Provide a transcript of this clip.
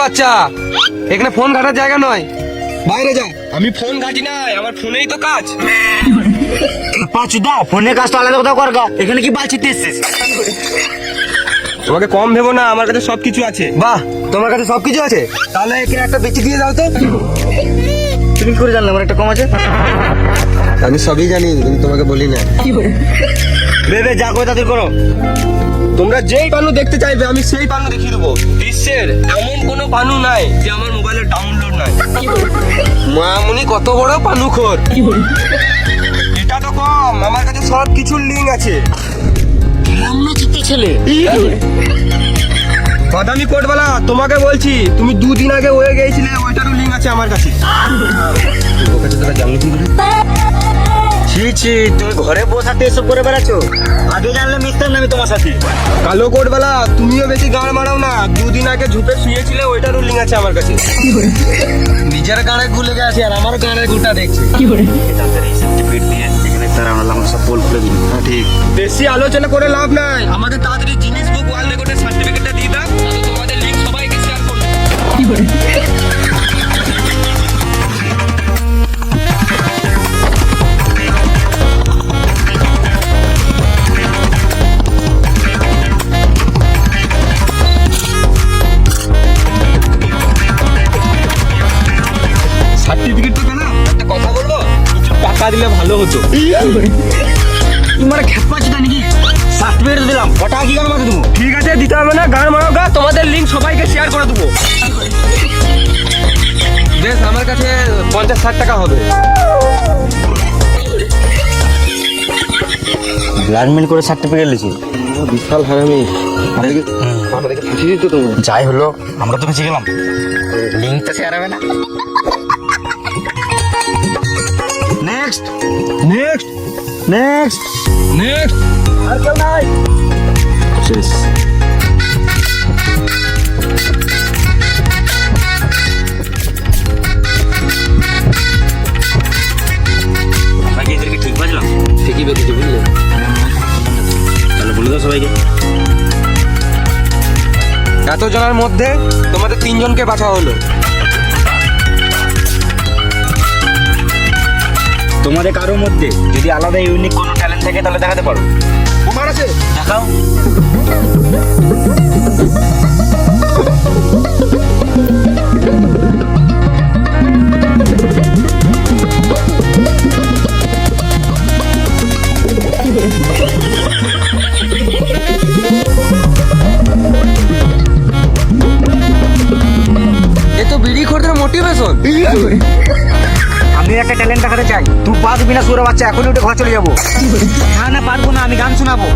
বাচ্চা, এখানে ফোন ঘাটার জায়গা নয়, বাইরে যা। আমি ফোন ঘাটি না, আমার ফোনেই তো কাজ। পাঁচুদা ফোনের কাজটা আলাদা কোথাও কর গা, এখানে কি বালছিতে এসছিস? তোমাকে কম ভেবো না, আমার কাছে সবকিছু আছে। বাহ, তোমার কাছে সবকিছু আছে? তাহলে এখানে একটা বেঁচে দিয়ে দাও তো। তুমি কি করে জানলে আমার একটা কম আছে? আমি সবই জানি, কিন্তু তোমাকে বলি না। বেবে যা করে তাদের করো। তোমরা যেই পানু দেখতে চাইবে আমি সেই পানু দেখিয়ে দেবো। বিশ্বের এমন কোনো পানু নাই যে আমার মোবাইলে ডাউনলোড নাই। মামুনি কত বড় পানুখোর। এটা তো কম, আমার কাছে সব কিছুর লিঙ্ক আছে। কেমন চিত্তে ছেলে? বাদামি কোটবালা, তোমাকে বলছি, তুমি 2 দিন আগে হয়ে গিয়েছিলে, ওইটারও লিঙ্ক আছে আমার কাছে। ওর কাছে তোরা জানলি কি করে? ছি ছি, তুমি ঘরে বসাতে এসব করে বেড়াচ্ছ? আগে জানলে মিশতাম না আমি তোমার সাথে। কালো কোটবালা, তুমিও বেশি গাঁড় মারাও না। 2 দিন আগে ঝুপে শুয়েছিলে, ওইটারও লিঙ্ক আছে আমার কাছে। নিজের গাঁড়ে গুলে গেছে আর আমার গাঁড়ে গুটা দেখছে। তাড়াতাড়ি সার্টিফিকেট দিয়ে এখানে স্যার আমরা সব পোল খুলে দিন। হ্যাঁ ঠিক। বেশি আলোচনা করে লাভ নাই, আমাদের তাড়াতাড়ি জিনিস বুক ওয়ার্ল্ড রেকর্ডের সার্টিফিকেটটা দিয়ে দাও, তাহলে তোমাদের লিংক সবাইকে শেয়ার করব। সার্টিফিকেট তো কেন, একটা কথা বলবো, কিছু টাকা দিলে ভালো হতো। তোমার খেপাচ্ছি না নাকি? সার্টিফিকেট দিলাম, কটা কি গান মারতে দেবো? ঠিক আছে, দিতে হবে না, গান মারো গা, তোমাদের লিংক সবাইকে শেয়ার করে দেবো। বেশ, আমার কাছে 50-60 টাকা হবে। ব্ল্যাকমেল করে সার্টিফিকেট লিখি। বিশাল হারামি, আমাদেরকে ফাঁসিয়ে দিত তোমার। যাই হলো, আমরা তো বেঁচে গেলাম। লিঙ্কটা শেয়ার হবে না। নেক্সট নেক্সট নেক্সট নেক্সট, আর কেউ নাই। শেষ। বাকি এদেরকে ঠিক বাজলাম? ঠিকই বেঁচেছে, বুঝলে? তাহলে বলে দাও সবাইকে। এত জনের মধ্যে তোমাদের 3 জনকে বাছা হলো। তোমাদের কারোর মধ্যে যদি আলাদা ইউনিক কোনো ট্যালেন্ট থাকে তাহলে দেখাতে পারো। তোমার আছে? দেখাও। এ তো বিড়ি খোরদের মোটিভেশন। আমি একটা ট্যালেন্ট দেখাতে চাই। তুই পারবি না সুরা বাচ্চা, এখনই উঠে ঘর চলে যাবো। না না, পারবো না, আমি গান শোনাবো।